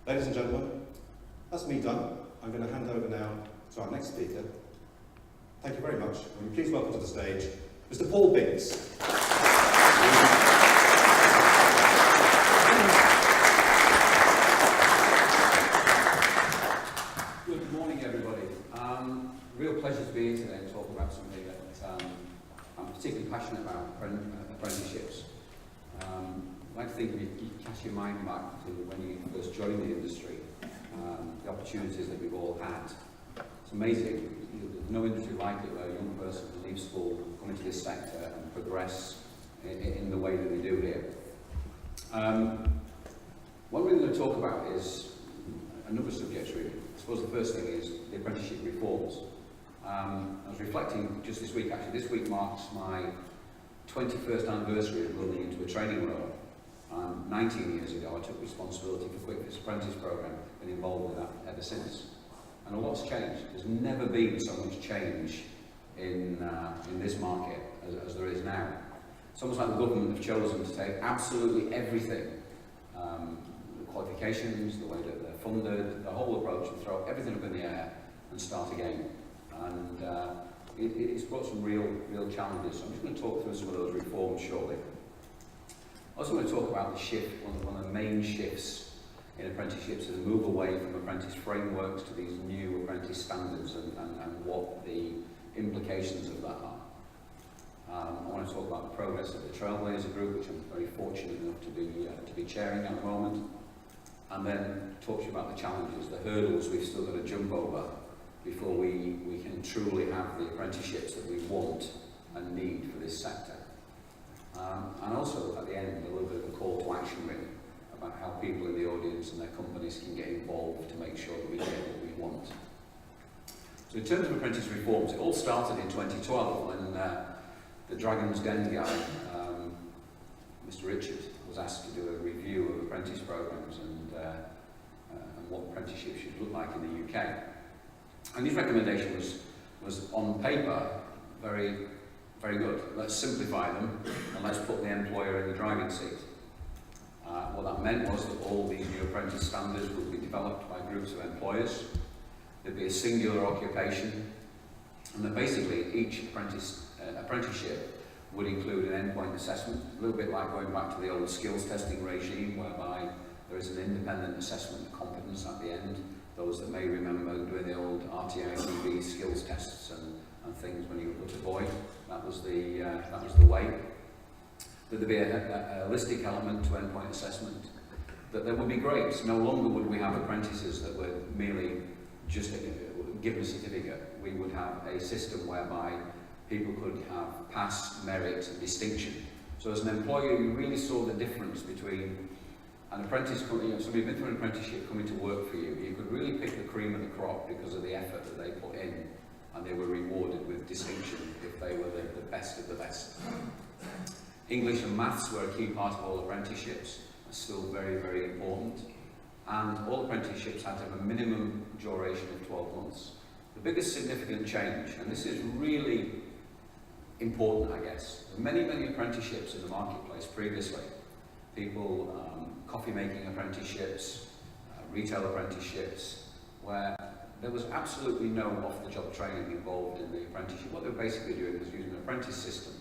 Ladies and gentlemen, that's me done. I'm going to hand over now to our next speaker. Thank you very much. Will you please welcome to the stage Mr. Paul Binks. Good morning, everybody. Real pleasure to be here today and talk about something that I'm particularly passionate about, apprenticeships. I'd like to think you cast your mind back to when you first joined the industry, the opportunities that we've all had. It's amazing. There's no industry like it where a young person can leave school, come into this sector and progress in the way that they do here. What we're going to talk about is a number of subjects really. I suppose the first thing is the apprenticeship reforms. I was reflecting just this week, actually. This week marks my 21st anniversary of running into a training role. 19 years ago I took responsibility for Kwik-Fit's apprentice programme, been involved with that ever since. And a lot's changed. There's never been so much change in this market as there is now. It's almost like the government have chosen to take absolutely everything, the qualifications, the way that they're funded, the whole approach, and throw everything up in the air and start again. And it's brought some real challenges. So I'm just going to talk through some of those reforms shortly. I also want to talk about the shift, one of the main shifts in apprenticeships is a move away from apprentice frameworks to these new apprentice standards and what the implications of that are. I want to talk about the progress of the Trailblazer group, which I'm very fortunate enough to be chairing at the moment, and then talk to you about the challenges, the hurdles we've still got to jump over before we can truly have the apprenticeships that we want and need for this sector. And also, at the end, a little bit of a call to action, really, about how people in the audience and their companies can get involved to make sure that we get what we want. So in terms of apprentice reforms, it all started in 2012 when the Dragon's Den guy, Mr. Richard, was asked to do a review of apprentice programmes and what apprenticeship should look like in the UK. And his recommendation was on paper very good. Let's simplify them and let's put the employer in the driving seat. What that meant was that all these new apprentice standards would be developed by groups of employers. There'd be a singular occupation, and that basically each apprenticeship would include an endpoint assessment, a little bit like going back to the old skills testing regime, whereby there is an independent assessment of competence at the end. Those that may remember doing the old RTI skills tests and things when you were a boy, that was the way. That there'd be a holistic element to endpoint assessment, that there would be grades. No longer would we have apprentices that were merely just given a certificate. We would have a system whereby people could have pass, merit, and distinction. So as an employer, you really saw the difference between an apprentice, somebody who'd been through an apprenticeship coming to work for you. You could really pick the cream of the crop because of the effort that they put in, and they were rewarded with distinction if they were the best of the best. English and maths were a key part of all apprenticeships, still very important, and all apprenticeships had to have a minimum duration of 12 months. The biggest significant change, and this is really important I guess, many apprenticeships in the marketplace previously, people, coffee making apprenticeships, retail apprenticeships, where there was absolutely no off-the-job training involved in the apprenticeship. What they were basically doing was using an apprentice system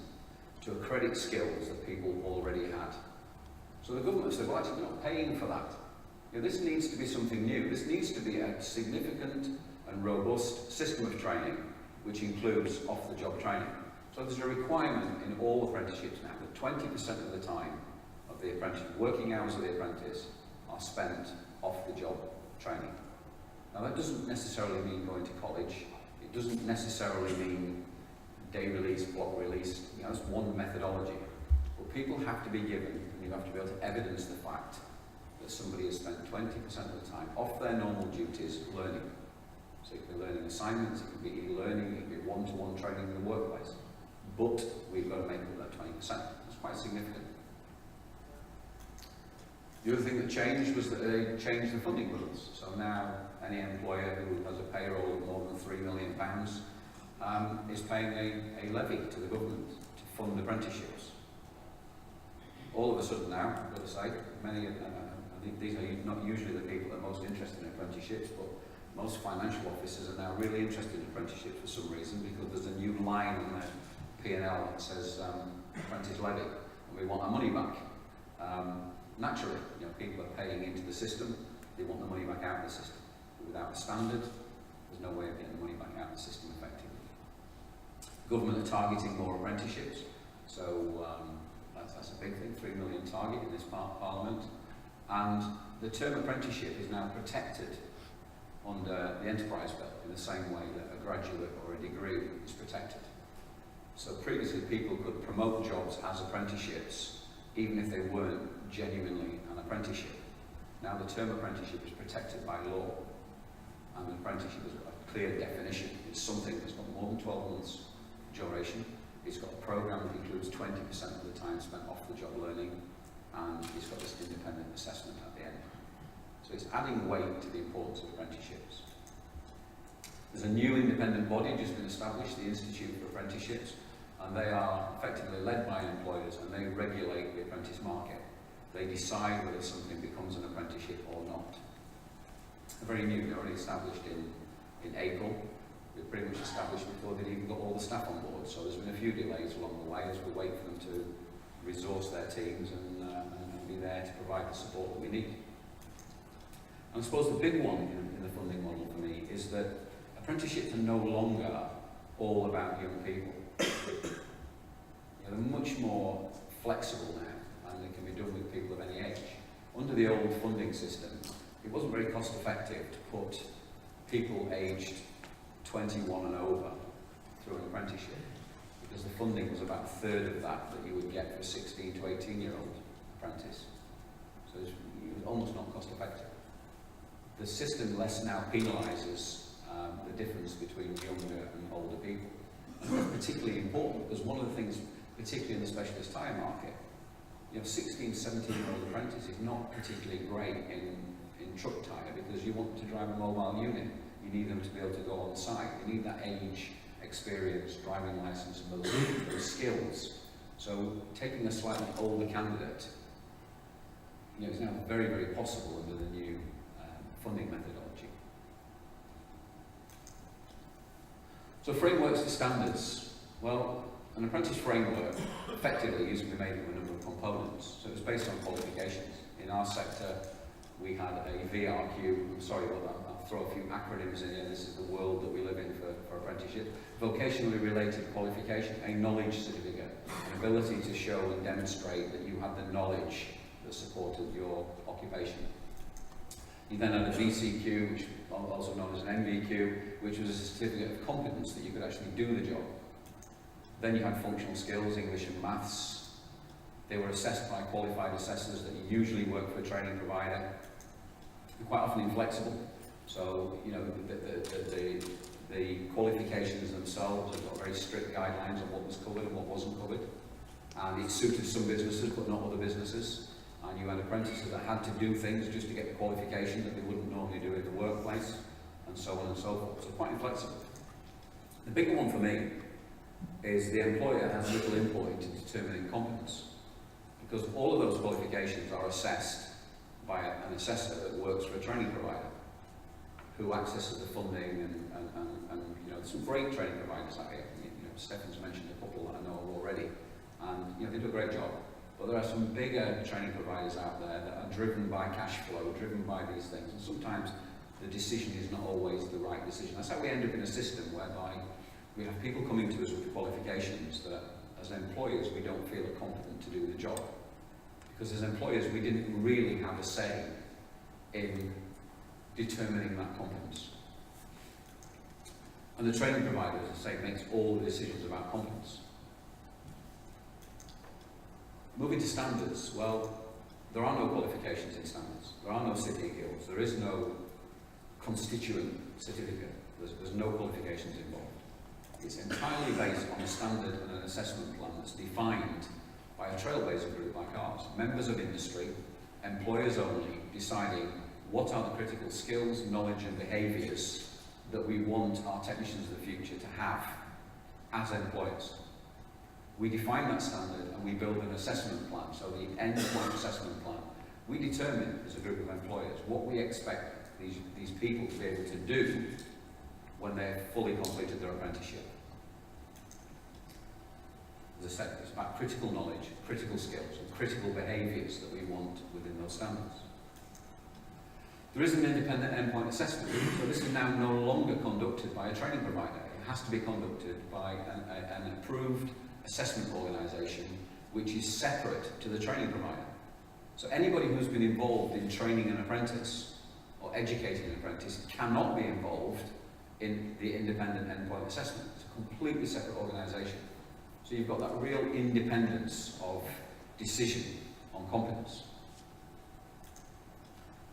to accredit skills that people already had. So the government said, well, actually, we're not paying for that. This needs to be something new. This needs to be a significant and robust system of training, which includes off-the-job training. So there's a requirement in all apprenticeships now that 20% of the time of the apprenticeship, working hours of the apprentice, are spent off-the-job training. Now that doesn't necessarily mean going to college. It doesn't necessarily mean day release, block release. That's one methodology. But people have to be given, and you have to be able to evidence the fact that somebody has spent 20% of the time off their normal duties learning. So it can be learning assignments, it can be e-learning, it can be one-to-one training in the workplace. But we've got to make up that 20%. That's quite significant. The other thing that changed was that they changed the funding rules. So now any employer who has a payroll of more than £3 million is paying a levy to the government to fund apprenticeships. All of a sudden now, I've got to say, many of these are not usually the people that are most interested in apprenticeships, but most financial officers are now really interested in apprenticeships for some reason, because there's a new line in their P&L that says apprentice levy, and we want our money back. Naturally, people are paying into the system, they want the money back out of the system. But without the standard, there's no way of getting the money back out of the system effectively. Government are targeting more apprenticeships, so that's a big thing, 3 million target in this Parliament. And the term apprenticeship is now protected under the enterprise bill in the same way that a graduate or a degree is protected. So previously people could promote jobs as apprenticeships even if they weren't genuinely an apprenticeship. Now the term apprenticeship is protected by law, and an apprenticeship has got a clear definition. It's something that's got more than 12 months duration. It's got a programme that includes 20% of the time spent off the job learning, and it's got this independent assessment at the end. So it's adding weight to the importance of apprenticeships. There's a new independent body just been established, the Institute for Apprenticeships, and they are effectively led by employers, and they regulate the apprentice market. They decide whether something becomes an apprenticeship or not. They're very new, they're already established in April. They're pretty much established before they'd even got all the staff on board, so there's been a few delays along the way as we wait for them to resource their teams and be there to provide the support that we need. And I suppose the big one in the funding model for me is that apprenticeships are no longer all about young people. They're much more flexible now, and they can be done with people of any age. Under the old funding system, it wasn't very cost effective to put people aged 21 and over through an apprenticeship, because the funding was about a third of that you would get for a 16 to 18-year-old apprentice. So it was almost not cost effective. The system less now penalises the difference between younger and older people. And that's particularly important, because one of the things, particularly in the specialist tyre market, 16, 17-year-old apprentice is not particularly great in truck tyre, because you want to drive a mobile unit. You need them to be able to go on site. You need that age, experience, driving licence, and those skills. So taking a slightly older candidate is now very, very possible under the new funding methodology. So frameworks to standards. Well, an apprentice framework effectively used to be made up of a number of components. So it was based on qualifications. In our sector, we had a VRQ. I'm sorry about that. I'll throw a few acronyms in here. This is the world that we live in for apprenticeship. Vocationally related qualification, a knowledge certificate, an ability to show and demonstrate that you had the knowledge that supported your occupation. You then had a VCQ, which also known as an MVQ, which was a certificate of competence that you could actually do the job. Then you had functional skills, English and maths. They were assessed by qualified assessors that usually work for a training provider. They're quite often inflexible. So, the qualifications themselves have got very strict guidelines on what was covered and what wasn't covered. And it suited some businesses, but not other businesses. And you had apprentices that had to do things just to get the qualification that they wouldn't normally do in the workplace, and so on and so forth. So quite inflexible. The bigger one for me is the employer has little input into determining competence, because all of those qualifications are assessed by an assessor that works for a training provider, who accesses the funding and there's some great training providers out here. Stefan's mentioned a couple that I know of already, and they do a great job. But there are some bigger training providers out there that are driven by cash flow, driven by these things, and sometimes the decision is not always the right decision. That's how we end up in a system whereby we have people coming to us with qualifications that, as employers, we don't feel are competent to do the job. Because as employers, we didn't really have a say in determining that competence. And the training provider, as I say, makes all the decisions about competence. Moving to standards, well, there are no qualifications in standards. There are no city guilds. There is no constituent certificate. There's no qualifications involved. It's entirely based on a standard and an assessment plan that's defined by a Trailblazer group like ours. Members of industry, employers only, deciding what are the critical skills, knowledge and behaviours that we want our technicians of the future to have as employers. We define that standard and we build an assessment plan. So the endpoint assessment plan we determine as a group of employers what we expect these people to be able to do when they've fully completed their apprenticeship. As I said, it's about critical knowledge, critical skills, and critical behaviours that we want within those standards. There is an independent endpoint assessment, so this is now no longer conducted by a training provider. It has to be conducted by an approved assessment organisation which is separate to the training provider. So anybody who's been involved in training an apprentice or educating an apprentice cannot be involved in the independent endpoint assessment. It's a completely separate organisation. So you've got that real independence of decision on competence.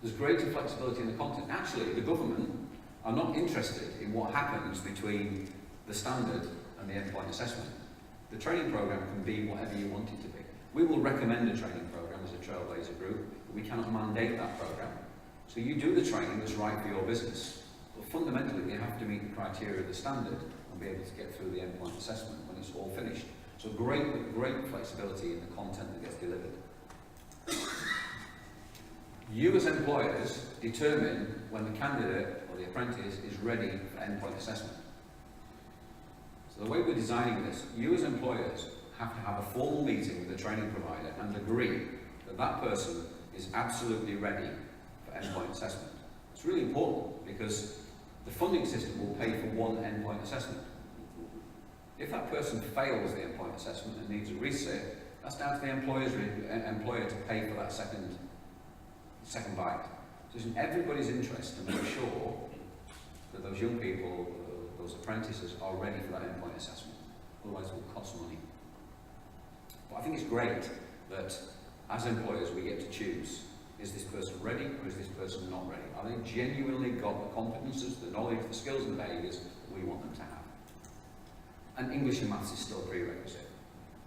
There's greater flexibility in the content. Actually, the government are not interested in what happens between the standard and the endpoint assessment. The training programme can be whatever you want it to be. We will recommend a training programme as a Trailblazer group, but we cannot mandate that programme. So you do the training that's right for your business. But fundamentally, you have to meet the criteria of the standard and be able to get through the endpoint assessment when it's all finished. So great flexibility in the content that gets delivered. You as employers determine when the candidate or the apprentice is ready for endpoint assessment. So the way we're designing this, you as employers have to have a formal meeting with the training provider and agree that that person is absolutely ready for endpoint assessment. It's really important because the funding system will pay for one endpoint assessment. If that person fails the endpoint assessment and needs a resit, that's down to the employer to pay for that second bite. So it's in everybody's interest to make sure that those young people, those apprentices, are ready for that endpoint assessment. Otherwise it will cost money. But I think it's great that as employers we get to choose, is this person ready or is this person not ready? Are they genuinely got the competences, the knowledge, the skills and the behaviours that we want them to have? And English and maths is still a prerequisite.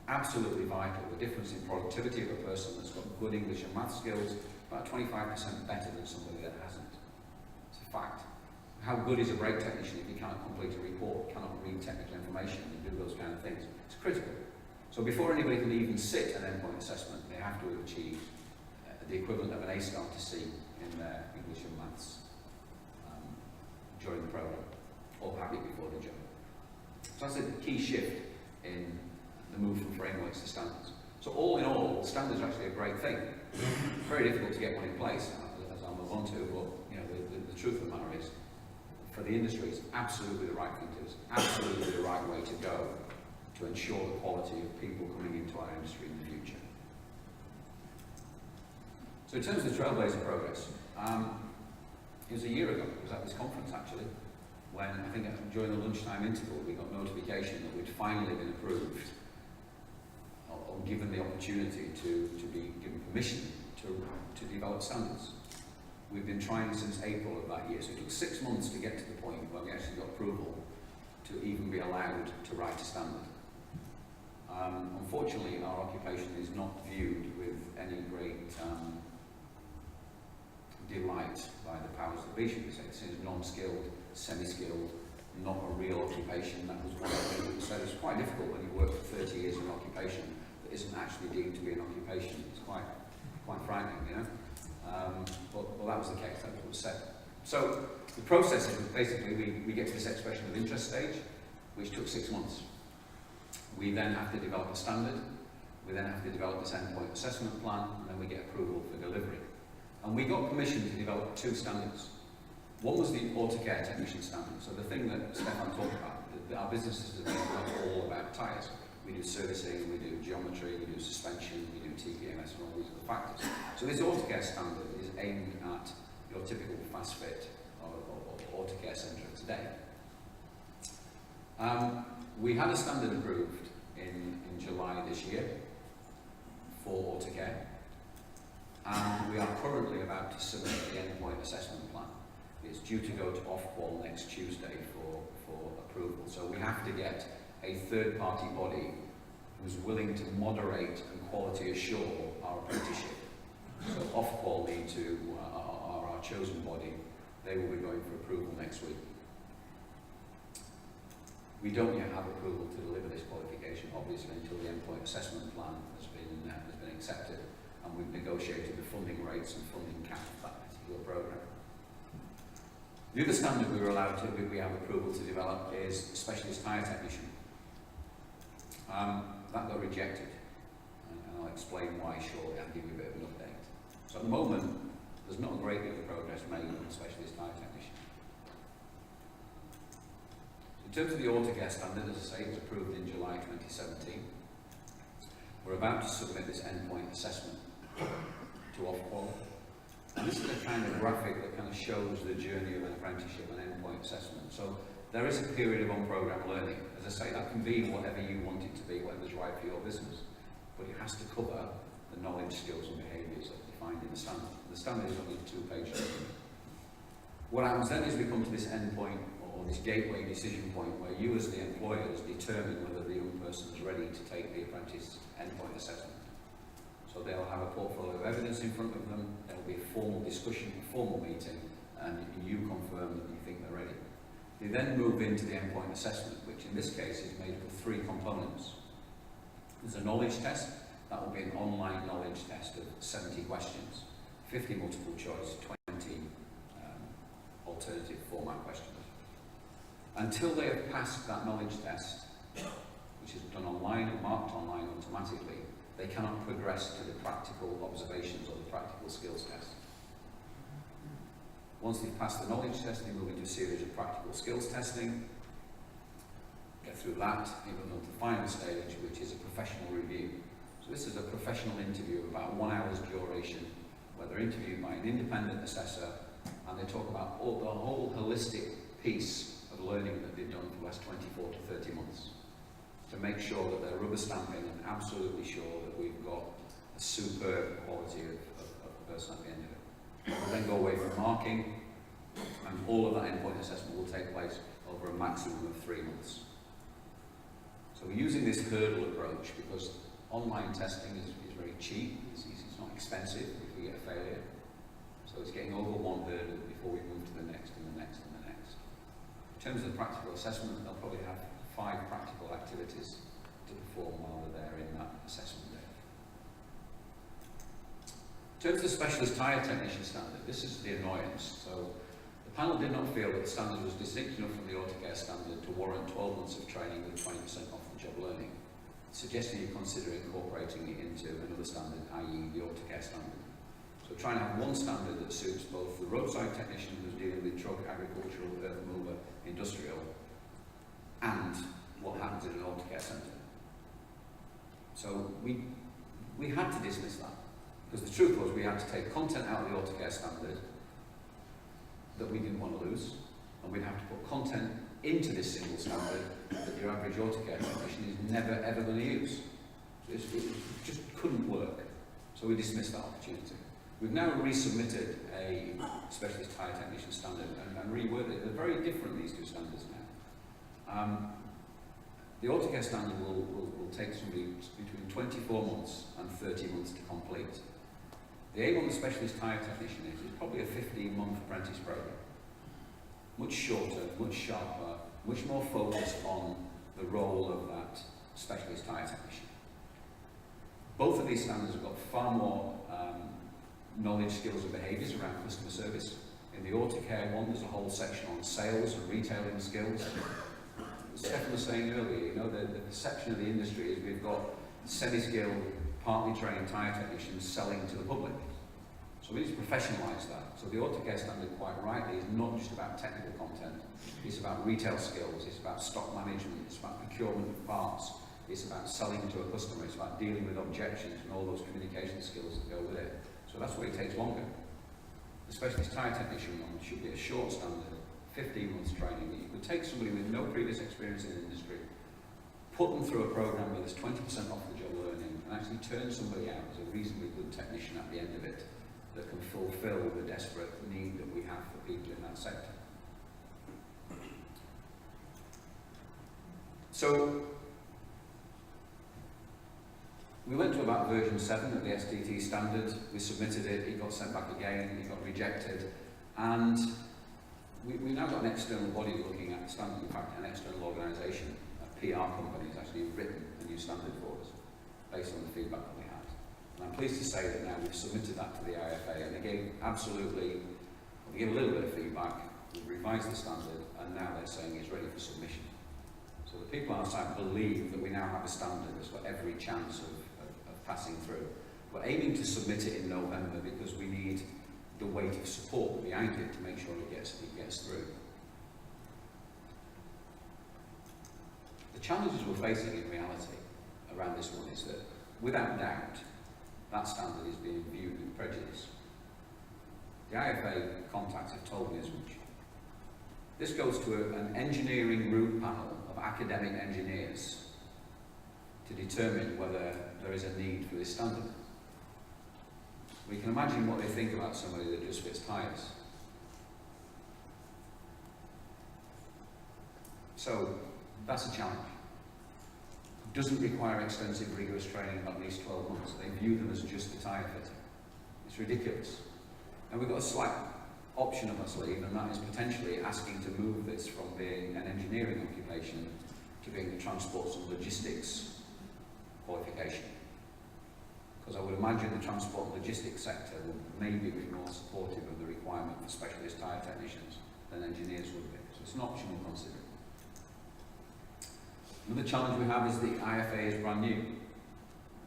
Absolutely vital. The difference in productivity of a person that's got good English and maths skills, about 25% better than somebody that hasn't. It's a fact. How good is a brake technician if you cannot complete a report, cannot read technical information and do those kind of things? It's critical. So before anybody can even sit an endpoint assessment, they have to have achieved the equivalent of an A star to C in their English and maths during the programme, or have it before they join. So that's a key shift in the move from frameworks to standards. So all in all, standards are actually a great thing. Very difficult to get one in place, as I'll move on to, but you know, the truth of the matter is, for the industry, it's absolutely the right thing to do. It's absolutely the right way to go to ensure the quality of people coming into our industry in the future. So in terms of the Trailblazer progress, it was a year ago, it was at this conference actually, when I think during the lunchtime interval we got notification that we'd finally been approved or given the opportunity to be given permission to develop standards. We've been trying since April of that year, so it took 6 months to get to the point where we actually got approval to even be allowed to write a standard. Unfortunately, our occupation is not viewed with any great delight by the powers that be, should we say. It's seen as non-skilled, semi-skilled, not a real occupation. That was one of the things that said it's quite difficult when you work for 30 years in an occupation that isn't actually deemed to be an occupation. It's quite frightening, you know. Well, that was the case, that was what was said. So the process is basically we get to this expression of interest stage, which took 6 months. We then have to develop a standard, we then have to develop this endpoint assessment plan, and then we get approval for delivery. And we got permission to develop 2 standards. One was the autocare technician standard, so the thing that Stefan talked about, our businesses are all about tyres. We do servicing, we do geometry, we do suspension, we do TPMS and all these other factors. So this autocare standard is aimed at your typical fast fit or autocare centre of today. We had a standard approved in July this year for autocare, and we are currently about to submit the endpoint assessment plan. It's due to go to Ofqual next Tuesday for approval. So we have to get a third-party body who's willing to moderate and quality assure our apprenticeship. So Ofqual need to, are our chosen body. They will be going for approval next week. We don't yet have approval to deliver this qualification, obviously, until the endpoint assessment plan has been accepted. and we've negotiated the funding rates and funding cap for that particular programme. The other standard we have approval to develop is specialist tyre technician. That got rejected, and I'll explain why shortly. I'll give you a bit of an update. So at the moment, there's not a great deal of progress made on specialist tyre technician. In terms of the autocare standard, as I say, it was approved in July 2017. We're about to submit this endpoint assessment to Ofqual. And this is a kind of graphic that kind of shows the journey of an apprenticeship and endpoint assessment. So there is a period of on-programme learning. As I say, that can be whatever you want it to be, whatever's right for your business. But it has to cover the knowledge, skills and behaviours that are defined in the standard. The standard is only a 2-page document. What happens then is we come to this endpoint, or this gateway decision point, where you as the employers determine whether the young person is ready to take the apprentice endpoint assessment. So they'll have a portfolio of evidence in front of them, there will be a formal discussion, a formal meeting, and you confirm that you think they're ready. They then move into the endpoint assessment, which in this case is made up of 3 components. There's a knowledge test. That will be an online knowledge test of 70 questions, 50 multiple choice, 20 alternative format questions. Until they have passed that knowledge test, which is done online and marked online automatically, they cannot progress to the practical observations or the practical skills test. Once they've passed the knowledge test, they move into a series of practical skills testing. Get through that, they move on to the final stage, which is a professional review. So this is a professional interview of about 1 hour's duration, where they're interviewed by an independent assessor, and they talk about the whole holistic piece of learning that they've done for the last 24 to 30 months, to make sure that they're rubber stamping and absolutely sure that we've got a superb quality of person at the end of it. We'll then go away from marking, and all of that endpoint assessment will take place over a maximum of 3 months. So we're using this hurdle approach because online testing is very cheap, it's not expensive if we get a failure. So it's getting over one hurdle before we move to the next and the next and the next. In terms of the practical assessment, they'll probably have 5 practical activities to perform while they're there in that assessment day. In terms of the specialist tyre technician standard, this is the annoyance. So the panel did not feel that the standard was distinct enough from the autocare standard to warrant 12 months of training with 20% off the job learning, suggesting you consider incorporating it into another standard, i.e. the autocare standard. So trying to have one standard that suits both the roadside technician who's dealing with truck, agricultural, earth mover, industrial, and what happens in an autocare centre. So we had to dismiss that, because the truth was we had to take content out of the autocare standard that we didn't want to lose, and we'd have to put content into this single standard that your average autocare technician is never ever going to use. It just couldn't work. So we dismissed that opportunity. We've now resubmitted a specialist tyre technician standard and reworded it. They're very different, these 2 standards now. The autocare standard will take somebody between 24 months and 30 months to complete. The aim on the specialist tyre technician is probably a 15-month apprentice programme. Much shorter, much sharper, much more focused on the role of that specialist tyre technician. Both of these standards have got far more knowledge, skills and behaviours around customer service. In the autocare one, there's a whole section on sales and retailing skills. As Stefan was saying earlier, the perception of the industry is we've got semi-skilled, partly trained tyre technicians selling to the public. So we need to professionalise that. So the autocare standard, quite rightly, is not just about technical content. It's about retail skills, it's about stock management, it's about procurement of parts, it's about selling to a customer, it's about dealing with objections and all those communication skills that go with it. So that's why it takes longer. The specialist tyre technician one should be a short standard, 15 months training, that you could take somebody with no previous experience in the industry, put them through a programme where there's 20% off the job learning, and actually turn somebody out as a reasonably good technician at the end of it that can fulfil the desperate need that we have for people in that sector. So we went to about version 7 of the STT standard, we submitted it, it got sent back again, it got rejected, and we now got an external body looking at the standard. In fact, an external organisation, a PR company, has actually written a new standard for us, based on the feedback that we had. And I'm pleased to say that now we've submitted that to the IFA, and they gave they gave a little bit of feedback, we've revised the standard, and now they're saying it's ready for submission. So the people on our site believe that we now have a standard that's got every chance of passing through. We're aiming to submit it in November because we need the weight of support behind it to make sure it gets through. The challenges we're facing in reality around this one is that, without doubt, that standard is being viewed with prejudice. The IFA contacts have told me as much. This goes to an engineering root panel of academic engineers to determine whether there is a need for this standard. We can imagine what they think about somebody that just fits tyres. So that's a challenge. It doesn't require extensive rigorous training of at least 12 months. They view them as just a tyre fitting. It's ridiculous. And we've got a slight option up our sleeve, and that is potentially asking to move this from being an engineering occupation to being a transport and logistics qualification. Because I would imagine the transport and logistics sector would maybe be more supportive of the requirement for specialist tyre technicians than engineers would be. So it's an option we'll consider. Another challenge we have is the IFA is brand new.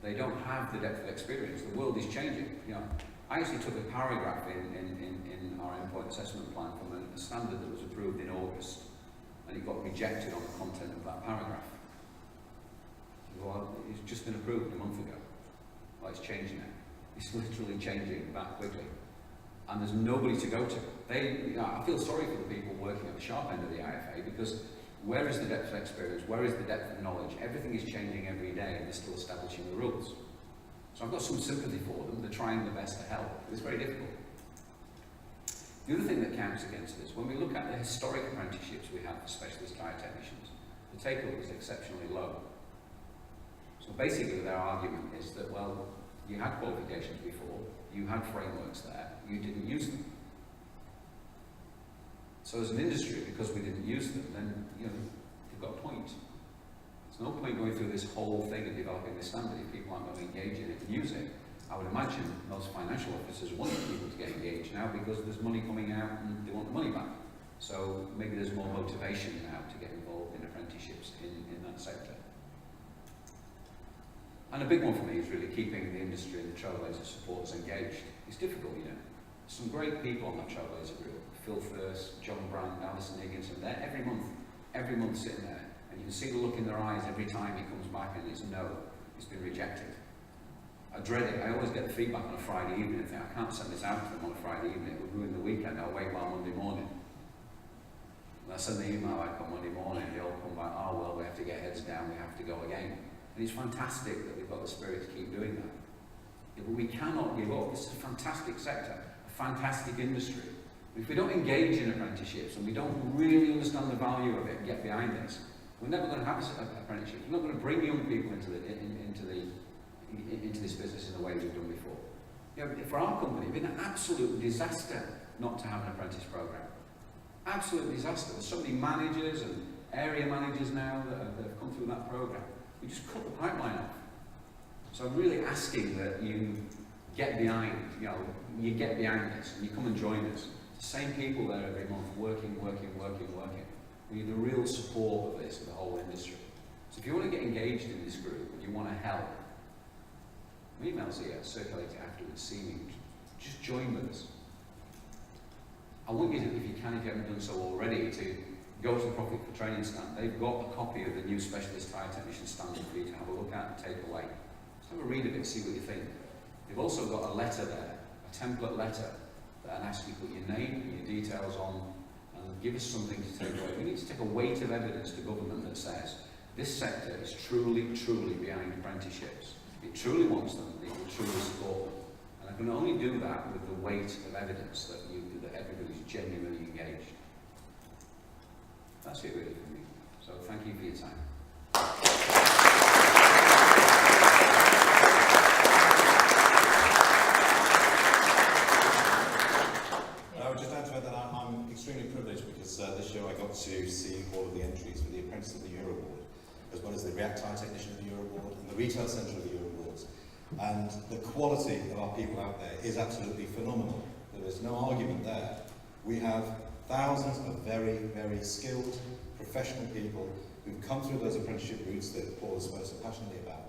They don't have the depth of experience. The world is changing. You know, I actually took a paragraph in our endpoint assessment plan from a standard that was approved in August, and it got rejected on the content of that paragraph. Well, it's just been approved a month ago. Well, it's changing now. It's literally changing that quickly. And there's nobody to go to. I feel sorry for the people working at the sharp end of the IFA, because where is the depth of experience? Where is the depth of knowledge? Everything is changing every day, and they're still establishing the rules. So I've got some sympathy for them. They're trying their best to help. It's very difficult. The other thing that counts against this, when we look at the historic apprenticeships we have for specialist tyre technicians, the take-up is exceptionally low. So basically their argument is that, well, you had qualifications before, you had frameworks there, you didn't use them. So as an industry, because we didn't use them, then you've got a point. There's no point going through this whole thing and developing this standard if people aren't going to engage in it and use it. I would imagine most financial officers want people to get engaged now because there's money coming out and they want the money back. So maybe there's more motivation now to get involved in apprenticeships in that sector. And a big one for me is really keeping the industry and the Trailblazer supporters engaged. It's difficult, Some great people on that Trailblazer group. Phil First, John Brand, Alison Higginson, they're every month sitting there. And you can see the look in their eyes every time he comes back and it's no, it's been rejected. I dread it. I always get the feedback on a Friday evening and think, I can't send this out to them on a Friday evening, it would ruin the weekend, I'll wait till Monday morning. And I send the email back on Monday morning, they all come back, oh well, we have to get heads down, we have to go again. And it's fantastic that we've got the spirit to keep doing that. Yeah, but we cannot give up. This is a fantastic sector, a fantastic industry. If we don't engage in apprenticeships and we don't really understand the value of it and get behind this, we're never going to have apprenticeships. We're not going to bring young people into this business in the way we've done before. For our company, it's been an absolute disaster not to have an apprentice program. Absolute disaster. There's so many managers and area managers now that have come through that program. We just cut the pipeline off. So I'm really asking that you get behind, you get behind this and you come and join us. The same people there every month, working. We need the real support of this, of the whole industry. So if you want to get engaged in this group and you want to help, emails here, circulate it afterwards, see me, just join with us. I want you to, if you haven't done so already, to go to the Profit for Training stand. They've got a copy of the new Specialist Tyre Technician standard for you to have a look at and take away. Just have a read of it, see what you think. They've also got a letter there, a template letter, that asks you to put your name and your details on and give us something to take away. We need to take a weight of evidence to government that says this sector is truly behind apprenticeships. It truly wants them, it will truly support them. And I can only do that with the weight of evidence that everybody's genuinely engaged. That's it really for me. So thank you for your time. I would just add to that I'm extremely privileged because this year I got to see all of the entries for the Apprentice of the Year Award, as well as the React Tyre Technician of the Year Award and the Retail Centre of the Year Awards. And the quality of our people out there is absolutely phenomenal. There is no argument there. We have thousands of very, very skilled, professional people who've come through those apprenticeship routes that Paul has spoken so passionately about.